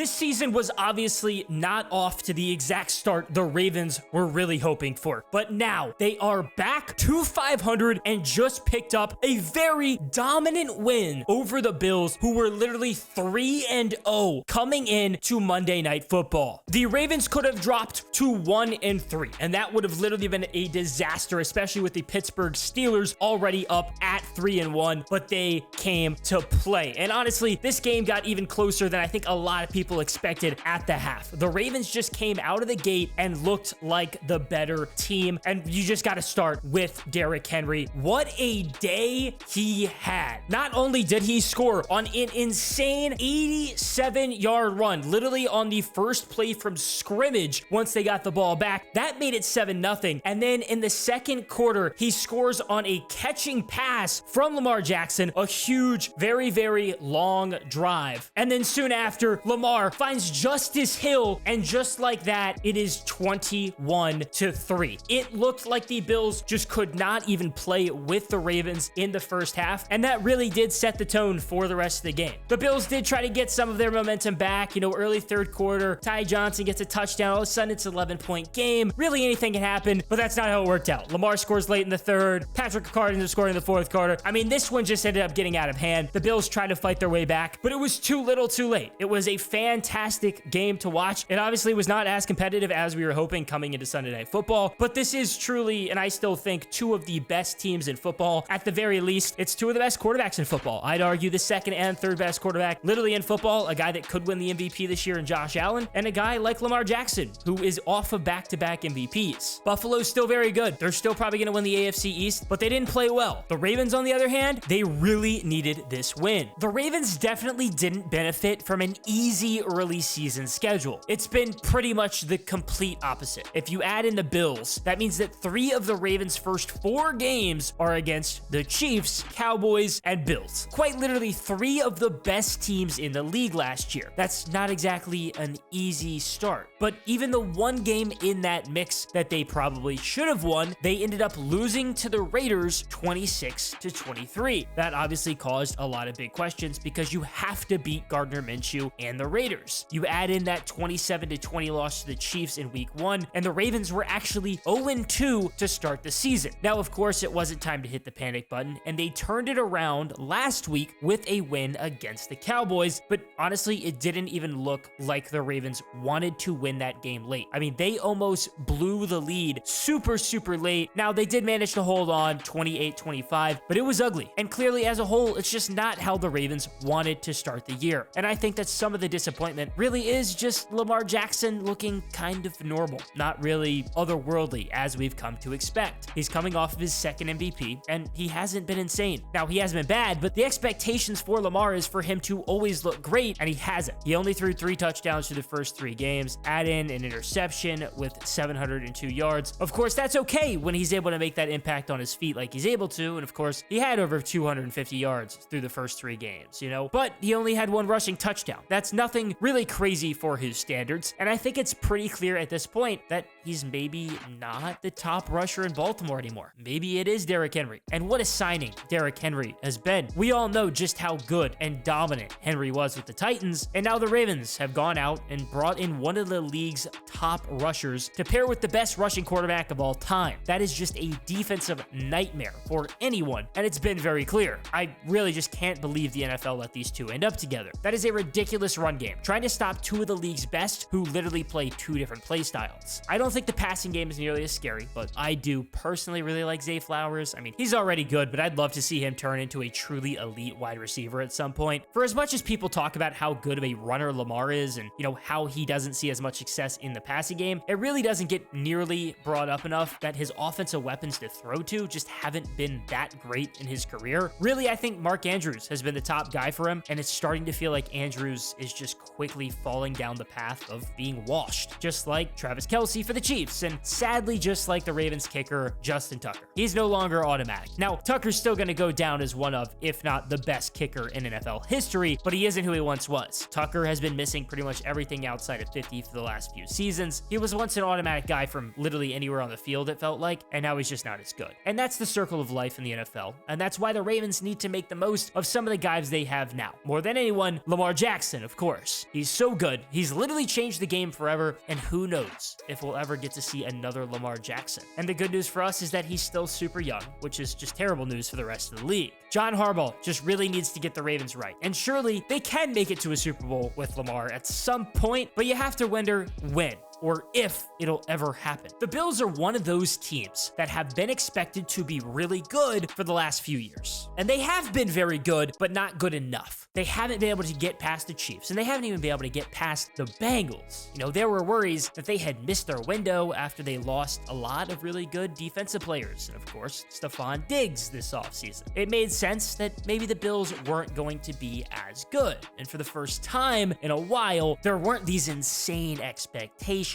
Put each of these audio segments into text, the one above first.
This season was obviously not off to the exact start the Ravens were really hoping for, but now they are back to 500 and just picked up a very dominant win over the Bills, who were literally 3-0 coming in to Monday Night Football. The Ravens could have dropped to 1-3, and that would have literally been a disaster, especially with the Pittsburgh Steelers already up at 3-1, but they came to play. And honestly, this game got even closer than I think a lot of people expected at the half. The Ravens just came out of the gate and looked like the better team, and you just got to start with Derrick Henry. What a day he had. Not only did he score on an insane 87-yard run, literally on the first play from scrimmage once they got the ball back, that made it 7-0. And then in the second quarter, he scores on a catching pass from Lamar Jackson, a huge, very, very long drive. And then soon after, Lamar finds Justice Hill, and just like that, it is 21-3. It looked like the Bills just could not even play with the Ravens in the first half, and that really did set the tone for the rest of the game. The Bills did try to get some of their momentum back, early third quarter. Ty Johnson gets a touchdown. All of a sudden, it's an 11-point game. Really, anything can happen, but that's not how it worked out. Lamar scores late in the third. Patrick Ricard ends up scoring in the fourth quarter. I mean, this one just ended up getting out of hand. The Bills tried to fight their way back, but it was too little too late. It was a fantastic game to watch. It obviously was not as competitive as we were hoping coming into Sunday Night Football, but this is truly, and I still think, two of the best teams in football. At the very least, it's two of the best quarterbacks in football. I'd argue the second and third best quarterback literally in football, a guy that could win the MVP this year in Josh Allen, and a guy like Lamar Jackson, who is off of back-to-back MVPs. Buffalo's still very good. They're still probably going to win the AFC East, but they didn't play well. The Ravens, on the other hand, they really needed this win. The Ravens definitely didn't benefit from an easy early season schedule. It's been pretty much the complete opposite. If you add in the Bills, that means that 3 of the Ravens' first 4 games are against the Chiefs, Cowboys, and Bills. Quite literally 3 of the best teams in the league last year. That's not exactly an easy start, but even the one game in that mix that they probably should have won, they ended up losing to the Raiders 26-23. That obviously caused a lot of big questions because you have to beat Gardner Minshew and the Raiders. You add in that 27-20 loss to the Chiefs in week 1, and the Ravens were actually 0-2 to start the season. Now, of course, it wasn't time to hit the panic button, and they turned it around last week with a win against the Cowboys, but honestly, it didn't even look like the Ravens wanted to win that game late. I mean, they almost blew the lead super, super late. Now, they did manage to hold on 28-25, but it was ugly. And clearly, as a whole, it's just not how the Ravens wanted to start the year. And I think that some of the disappointment really is just Lamar Jackson looking kind of normal, not really otherworldly as we've come to expect. He's coming off of his second MVP, and he hasn't been insane. Now, he hasn't been bad, but the expectations for Lamar is for him to always look great, and he hasn't. He only threw 3 touchdowns through the first 3 games, add in an interception with 702 yards. Of course, that's okay when he's able to make that impact on his feet like he's able to, and of course, he had over 250 yards through the first 3 games, but he only had 1 rushing touchdown. That's nothing really crazy for his standards, and I think it's pretty clear at this point that he's maybe not the top rusher in Baltimore anymore. Maybe it is Derrick Henry. And what a signing Derrick Henry has been. We all know just how good and dominant Henry was with the Titans, and now the Ravens have gone out and brought in one of the league's top rushers to pair with the best rushing quarterback of all time. That is just a defensive nightmare for anyone, and it's been very clear. I really just can't believe the NFL let these two end up together. That is a ridiculous run game, trying to stop 2 of the league's best who literally play 2 different play styles. I don't think the passing game is nearly as scary, but I do personally really like Zay Flowers. I mean, he's already good, but I'd love to see him turn into a truly elite wide receiver at some point. For as much as people talk about how good of a runner Lamar is and, how he doesn't see as much success in the passing game, it really doesn't get nearly brought up enough that his offensive weapons to throw to just haven't been that great in his career. Really, I think Mark Andrews has been the top guy for him, and it's starting to feel like Andrews is just quickly falling down the path of being washed, just like Travis Kelce for the Chiefs, and sadly, just like the Ravens kicker, Justin Tucker. He's no longer automatic. Now, Tucker's still going to go down as one of, if not the best kicker in NFL history, but he isn't who he once was. Tucker has been missing pretty much everything outside of 50 for the last few seasons. He was once an automatic guy from literally anywhere on the field, it felt like, and now he's just not as good. And that's the circle of life in the NFL, and that's why the Ravens need to make the most of some of the guys they have now. More than anyone, Lamar Jackson, of course. years. He's so good. He's literally changed the game forever, and who knows if we'll ever get to see another Lamar Jackson. And the good news for us is that he's still super young, which is just terrible news for the rest of the league. John Harbaugh just really needs to get the Ravens right. And surely they can make it to a Super Bowl with Lamar at some point, but you have to wonder when or if it'll ever happen. The Bills are one of those teams that have been expected to be really good for the last few years. And they have been very good, but not good enough. They haven't been able to get past the Chiefs, and they haven't even been able to get past the Bengals. You know, there were worries that they had missed their window after they lost a lot of really good defensive players, and of course, Stephon Diggs this offseason. It made sense that maybe the Bills weren't going to be as good, and for the first time in a while, there weren't these insane expectations.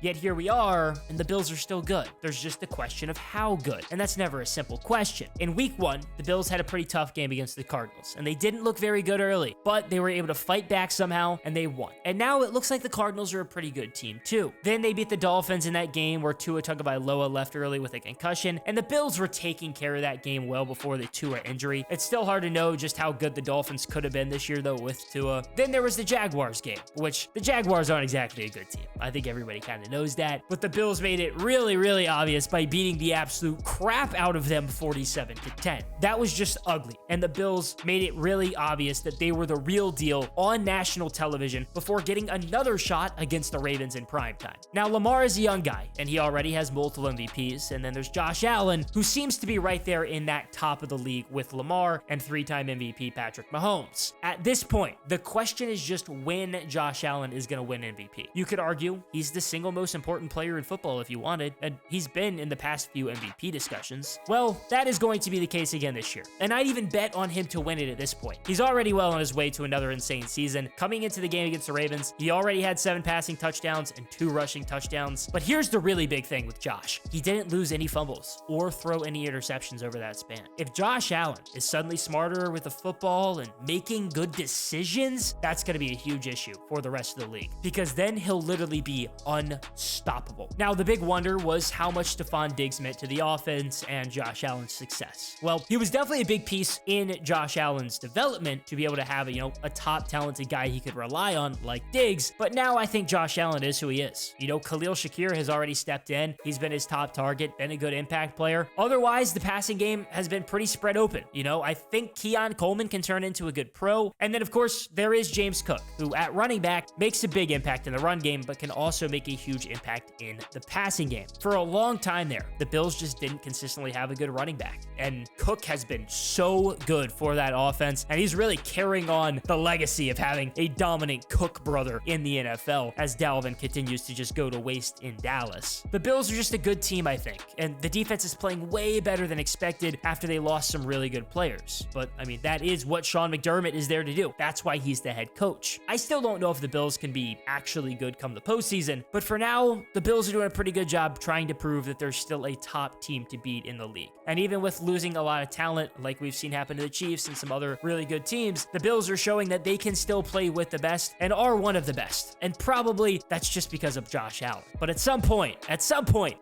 Yet here we are, and the Bills are still good. There's just the question of how good, and that's never a simple question. In week 1, the Bills had a pretty tough game against the Cardinals, and they didn't look very good early, but they were able to fight back somehow, and they won. And now it looks like the Cardinals are a pretty good team too. Then they beat the Dolphins in that game where Tua Tagovailoa left early with a concussion, and the Bills were taking care of that game well before the Tua injury. It's still hard to know just how good the Dolphins could have been this year though with Tua. Then there was the Jaguars game, which the Jaguars aren't exactly a good team. I think everybody kind of knows that, but the Bills made it really, really obvious by beating the absolute crap out of them 47-10. That was just ugly, and the Bills made it really obvious that they were the real deal on national television before getting another shot against the Ravens in primetime. Now, Lamar is a young guy, and he already has multiple MVPs, and then there's Josh Allen, who seems to be right there in that top of the league with Lamar and 3-time MVP Patrick Mahomes. At this point, the question is just when Josh Allen is going to win MVP. You could argue he's the single most important player in football if you wanted, and he's been in the past few MVP discussions. Well, that is going to be the case again this year, and I'd even bet on him to win it at this point. He's already well on his way to another insane season. Coming into the game against the Ravens, he already had 7 passing touchdowns and 2 rushing touchdowns. But here's the really big thing with Josh. He didn't lose any fumbles or throw any interceptions over that span. If Josh Allen is suddenly smarter with the football and making good decisions, that's going to be a huge issue for the rest of the league, because then he'll literally be unstoppable. Now, the big wonder was how much Stephon Diggs meant to the offense and Josh Allen's success. Well, he was definitely a big piece in Josh Allen's development to be able to have a top talented guy he could rely on like Diggs. But now I think Josh Allen is who he is. Khalil Shakir has already stepped in. He's been his top target, been a good impact player. Otherwise, the passing game has been pretty spread open. I think Keon Coleman can turn into a good pro. And then, of course, there is James Cook, who at running back makes a big impact in the run game, but can also make a huge impact in the passing game. For a long time there, the Bills just didn't consistently have a good running back. And Cook has been so good for that offense, and he's really carrying on the legacy of having a dominant Cook brother in the NFL as Dalvin continues to just go to waste in Dallas. The Bills are just a good team, I think, and the defense is playing way better than expected after they lost some really good players. But, that is what Sean McDermott is there to do. That's why he's the head coach. I still don't know if the Bills can be actually good come the postseason, but for now, the Bills are doing a pretty good job trying to prove that they're still a top team to beat in the league. And even with losing a lot of talent, like we've seen happen to the Chiefs and some other really good teams, the Bills are showing that they can still play with the best and are one of the best. And probably that's just because of Josh Allen. But at some point,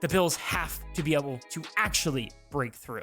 the Bills have to be able to actually break through.